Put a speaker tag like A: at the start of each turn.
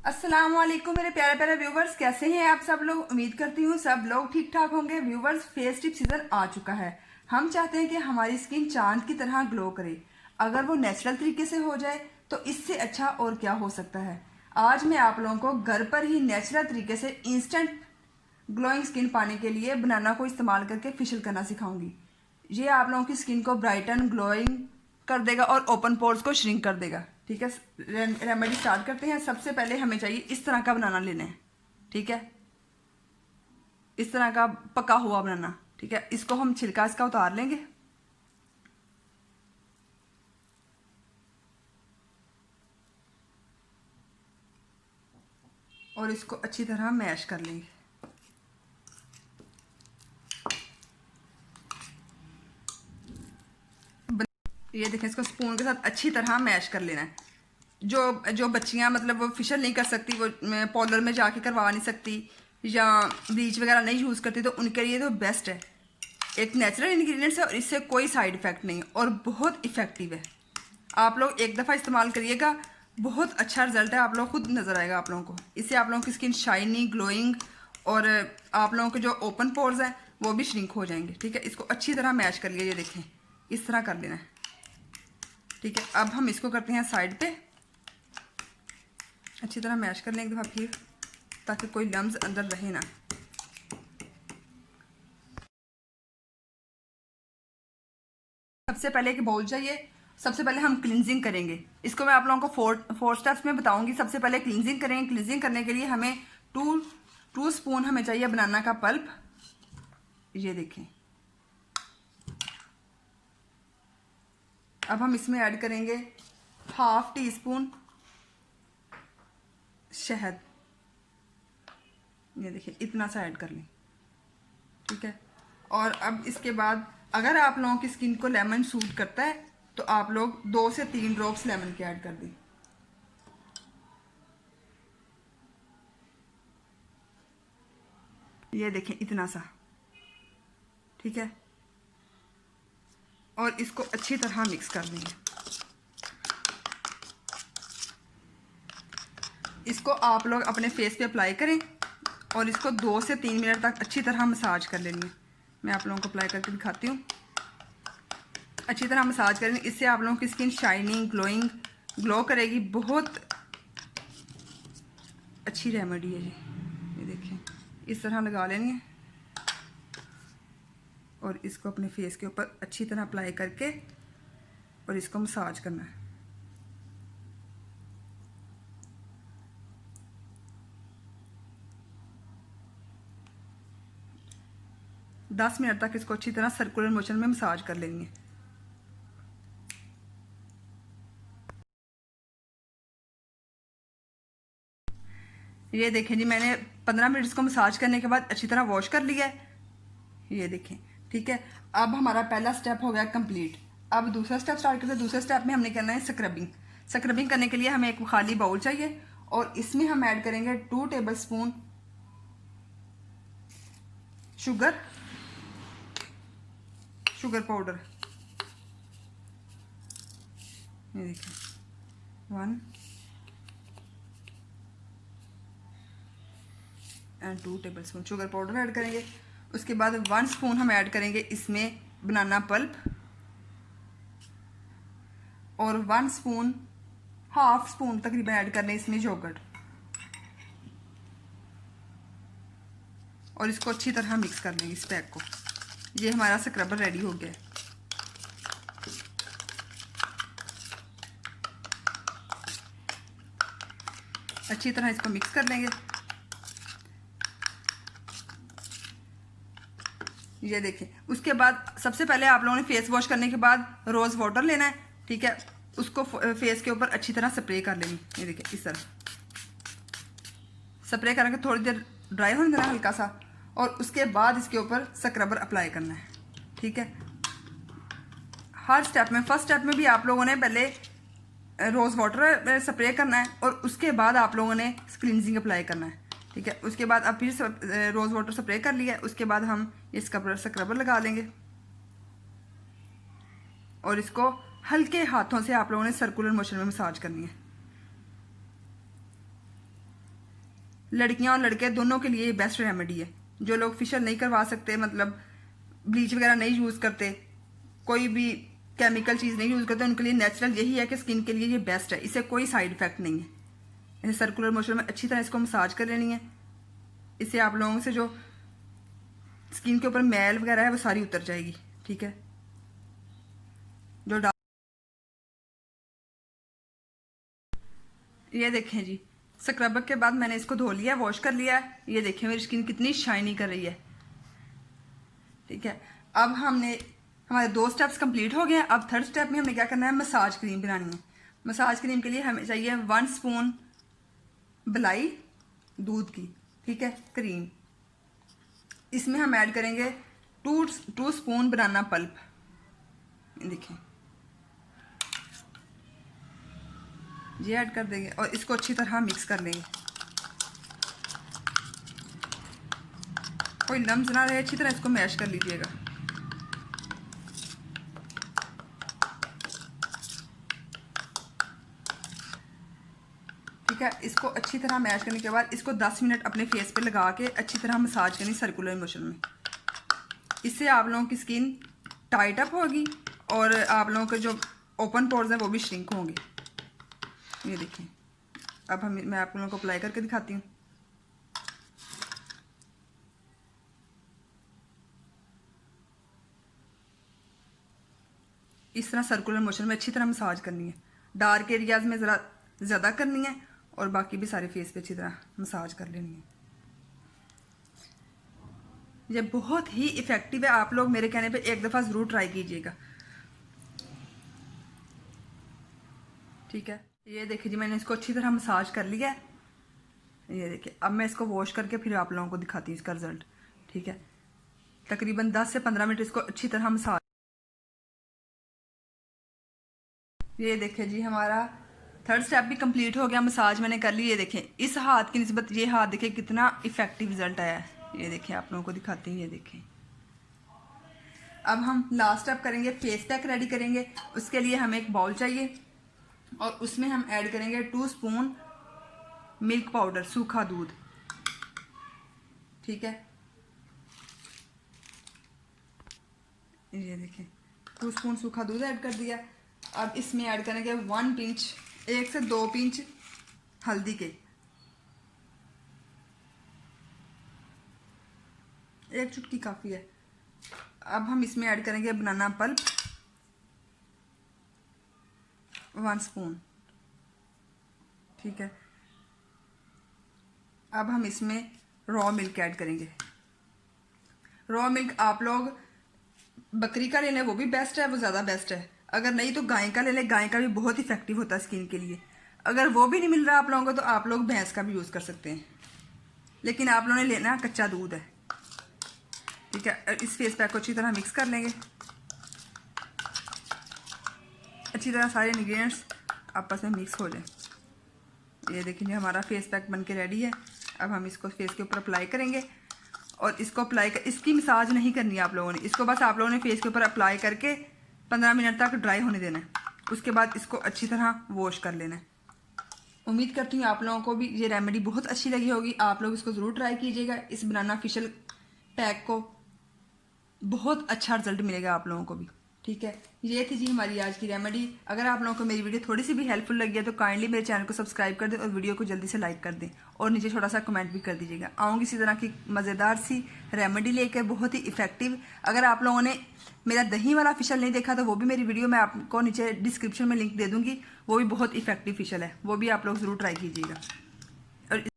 A: अस्सलाम वालेकुम मेरे प्यारे प्यारे व्यूवर्स, कैसे हैं आप सब लोग। उम्मीद करती हूँ सब लोग ठीक ठाक होंगे। व्यूवर्स, फेस टिप सीजन आ चुका है। हम चाहते हैं कि हमारी स्किन चांद की तरह ग्लो करे। अगर वो नेचुरल तरीके से हो जाए तो इससे अच्छा और क्या हो सकता है। आज मैं आप लोगों को घर पर ही नेचुरल तरीके से इंस्टेंट ग्लोइंग स्किन पाने के लिए बनाना को इस्तेमाल करके फेशियल करना सिखाऊंगी। ये आप लोगों की स्किन को ब्राइटन ग्लोइंग कर देगा और ओपन पोर्स को श्रिंक कर देगा। ठीक है, रेमेडी स्टार्ट करते हैं। सबसे पहले हमें चाहिए इस तरह का बनाना लेना है। ठीक है, इस तरह का पका हुआ बनाना। ठीक है, इसको हम छिलका इसका उतार लेंगे। और इसको अच्छी तरह मैश कर लेंगे। ये देखें, इसको स्पून के साथ अच्छी तरह मैश कर लेना है। जो जो बच्चियां मतलब वो फेशियल नहीं कर सकती, वो पार्लर में जाके करवा नहीं सकती या ब्लीच वगैरह नहीं यूज़ करती, तो उनके लिए तो बेस्ट है। एक नेचुरल इंग्रेडिएंट्स है और इससे कोई साइड इफ़ेक्ट नहीं और बहुत इफ़ेक्टिव है। आप लोग एक दफ़ा इस्तेमाल करिएगा, बहुत अच्छा रिजल्ट है। आप लोग खुद नज़र आएगा आप लोगों को। इससे आप लोगों की स्किन शाइनी ग्लोइंग और आप लोगों के जो ओपन पोर्स हैं वो भी श्रिंक हो जाएंगे। ठीक है, इसको अच्छी तरह मैश कर लिया। ये देखें, इस तरह कर लेना है। ठीक है, अब हम इसको करते हैं साइड पे। अच्छी तरह मैश कर लें एक दफ़ा फिर, ताकि कोई लम्स अंदर रहे ना। सबसे पहले एक बाउल चाहिए। सबसे पहले हम क्लिनजिंग करेंगे। इसको मैं आप लोगों को फोर स्टेप्स में बताऊंगी। सबसे पहले क्लिनजिंग करेंगे। क्लिनजिंग करने के लिए हमें टू स्पून हमें चाहिए बनाना का पल्प। ये देखें। अब हम इसमें ऐड करेंगे हाफ टी स्पून शहद। ये देखिए, इतना सा ऐड कर लें। ठीक है, और अब इसके बाद अगर आप लोगों की स्किन को लेमन सूट करता है तो आप लोग 2 से 3 ड्रॉप्स लेमन के ऐड कर दें। ये देखें, इतना सा। ठीक है, और इसको अच्छी तरह मिक्स कर देंगे। इसको आप लोग अपने फेस पे अप्लाई करें और इसको 2 से 3 मिनट तक अच्छी तरह मसाज कर लेंगे। मैं आप लोगों को अप्लाई करके दिखाती हूँ। अच्छी तरह मसाज करेंगे, इससे आप लोगों की स्किन शाइनिंग ग्लोइंग ग्लो करेगी। बहुत अच्छी रेमेडी है ये देखें, इस तरह लगा लेंगे और इसको अपने फेस के ऊपर अच्छी तरह अप्लाई करके और इसको मसाज करना है। दस मिनट तक इसको अच्छी तरह सर्कुलर मोशन में मसाज कर लेंगे। ये देखें जी, मैंने 15 मिनट इसको मसाज करने के बाद अच्छी तरह वॉश कर लिया है। ये देखें। ठीक है, अब हमारा पहला स्टेप हो गया कंप्लीट। अब दूसरा स्टेप स्टार्ट करते हैं। दूसरे स्टेप में हमने करना है स्क्रबिंग। स्क्रबिंग करने के लिए हमें एक खाली बाउल चाहिए और इसमें हम ऐड करेंगे 2 टेबल स्पून शुगर पाउडर। ये देखिए, 1 और 2 table spoon sugar powder add करेंगे। उसके बाद 1 स्पून हम ऐड करेंगे इसमें बनाना पल्प और 1 स्पून हाफ स्पून तकरीबन ऐड करने इसमें योगर्ट और इसको अच्छी तरह मिक्स कर लेंगे इस पैक को। ये हमारा स्क्रबर रेडी हो गया है। अच्छी तरह इसको मिक्स कर लेंगे। ये देखें, उसके बाद सबसे पहले आप लोगों ने फेस वॉश करने के बाद रोज़ वाटर लेना है। ठीक है, उसको फेस के ऊपर अच्छी तरह स्प्रे कर लेंगे। ये देखिए, इस तरह स्प्रे करके थोड़ी देर ड्राई होने देना हल्का सा, और उसके बाद इसके ऊपर स्क्रबर अप्लाई करना है। ठीक है, हर स्टेप में, फर्स्ट स्टेप में भी आप लोगों ने पहले रोज़ वाटर स्प्रे करना है और उसके बाद आप लोगों ने क्लिनजिंग अप्लाई करना है। ठीक है, उसके बाद अब फिर रोज़ वाटर स्प्रे कर लिया है। उसके बाद हम ये स्क्रबर लगा लेंगे और इसको हल्के हाथों से आप लोगों ने सर्कुलर मोशन में मसाज करनी है। लड़कियां और लड़के दोनों के लिए बेस्ट रेमेडी है। जो लोग फेशियल नहीं करवा सकते, मतलब ब्लीच वगैरह नहीं यूज़ करते, कोई भी केमिकल चीज़ नहीं यूज़ करते, उनके लिए नेचुरल यही है कि स्किन के लिए ये बेस्ट है। इससे कोई साइड इफेक्ट नहीं है। इसे सर्कुलर मोशन में अच्छी तरह इसको मसाज कर लेनी है। इससे आप लोगों से जो स्किन के ऊपर मैल वगैरह है वो सारी उतर जाएगी। ठीक है, जो ये देखें जी, स्क्रबर के बाद मैंने इसको धो लिया, वॉश कर लिया है। ये देखें मेरी स्किन कितनी शाइनी कर रही है। ठीक है, अब हमने हमारे 2 स्टेप्स कंप्लीट हो गए हैं। अब 3rd स्टेप में हमने क्या करना है, मसाज क्रीम बनानी है। मसाज क्रीम के लिए हमें चाहिए 1 स्पून मलाई दूध की, ठीक है, क्रीम। इसमें हम ऐड करेंगे 2 स्पून बनाना पल्प। देखिए ये ऐड कर देंगे और इसको अच्छी तरह मिक्स कर लेंगे। कोई लम्स ना रहे, अच्छी तरह इसको मैश कर लीजिएगा। ठीक है, इसको अच्छी तरह मैश करने के बाद इसको 10 मिनट अपने फेस पे लगा के अच्छी तरह मसाज करनी सर्कुलर मोशन में। इससे आप लोगों की स्किन टाइट अप होगी और आप लोगों के जो ओपन पोर्स हैं वो भी श्रिंक होंगे। ये देखिए, अब मैं आप लोगों को अप्लाई करके दिखाती हूँ। इस तरह सर्कुलर मोशन में अच्छी तरह मसाज करनी है। डार्क एरियाज में ज़रा ज़्यादा करनी है और बाकी भी सारे फेस पे अच्छी तरह मसाज कर लेनी है। ये बहुत ही इफ़ेक्टिव है। आप लोग मेरे कहने पे एक दफ़ा ज़रूर ट्राई कीजिएगा। ठीक है, ये देखिए जी, मैंने इसको अच्छी तरह मसाज कर लिया है। ये देखिए, अब मैं इसको वॉश करके फिर आप लोगों को दिखाती हूँ इसका रिजल्ट। ठीक है, तकरीबन 10 से 15 मिनट इसको अच्छी तरह मसाज। ये देखिए जी, हमारा 3rd स्टेप भी कंप्लीट हो गया, मसाज मैंने कर ली। ये देखें, इस हाथ की निस्बत ये हाथ देखिए कितना इफेक्टिव रिजल्ट आया है। ये देखें, आप लोगों को दिखाती हूँ। ये देखें, अब हम लास्ट स्टेप करेंगे, फेस पैक रेडी करेंगे। उसके लिए हमें एक बाउल चाहिए और उसमें हम ऐड करेंगे 2 स्पून मिल्क पाउडर, सूखा दूध। ठीक है, ये देखें 2 स्पून सूखा दूध ऐड कर दिया। अब इसमें ऐड करेंगे 1 पिंच, 1 से 2 पिंच हल्दी के, 1 चुटकी काफ़ी है। अब हम इसमें ऐड करेंगे बनाना पल्प 1 स्पून। ठीक है, अब हम इसमें रॉ मिल्क ऐड करेंगे। रॉ मिल्क आप लोग बकरी का ले लें, वो भी बेस्ट है, वो ज़्यादा बेस्ट है। अगर नहीं तो गाय का ले लें, गाय का भी बहुत इफेक्टिव होता है स्किन के लिए। अगर वो भी नहीं मिल रहा आप लोगों को तो आप लोग भैंस का भी यूज़ कर सकते हैं, लेकिन आप लोगों ने लेना कच्चा दूध है। ठीक है, इस फेस पैक को अच्छी तरह मिक्स कर लेंगे। अच्छी तरह सारे इंग्रेडिएंट्स आपस में मिक्स हो जाए। ये देखिए, हमारा फेस पैक बन के रेडी है। अब हम इसको फेस के ऊपर अप्लाई करेंगे और इसको इसकी मसाज नहीं करनी है आप लोगों ने। इसको बस आप लोगों ने फेस के ऊपर अप्लाई करके 15 मिनट तक ड्राई होने देना है। उसके बाद इसको अच्छी तरह वॉश कर लेना है। उम्मीद करती हूँ आप लोगों को भी ये रेमेडी बहुत अच्छी लगी होगी। आप लोग इसको ज़रूर ट्राई कीजिएगा। इस बनाना फेशियल पैक को बहुत अच्छा रिजल्ट मिलेगा आप लोगों को भी। ठीक है, ये थी जी हमारी आज की रेमेडी। अगर आप लोगों को मेरी वीडियो थोड़ी सी भी हेल्पफुल लगी है तो काइंडली मेरे चैनल को सब्सक्राइब कर दें और वीडियो को जल्दी से लाइक कर दें और नीचे छोटा सा कमेंट भी कर दीजिएगा। आऊँगी इसी तरह की मज़ेदार सी रेमेडी लेकर, बहुत ही इफेक्टिव। अगर आप लोगों ने मेरा दही वाला फेशियल नहीं देखा तो वो भी मेरी वीडियो में आपको नीचे डिस्क्रिप्शन में लिंक दे दूँगी। वो भी बहुत इफेक्टिव फेशियल है, वो भी आप लोग ज़रूर ट्राई कीजिएगा। और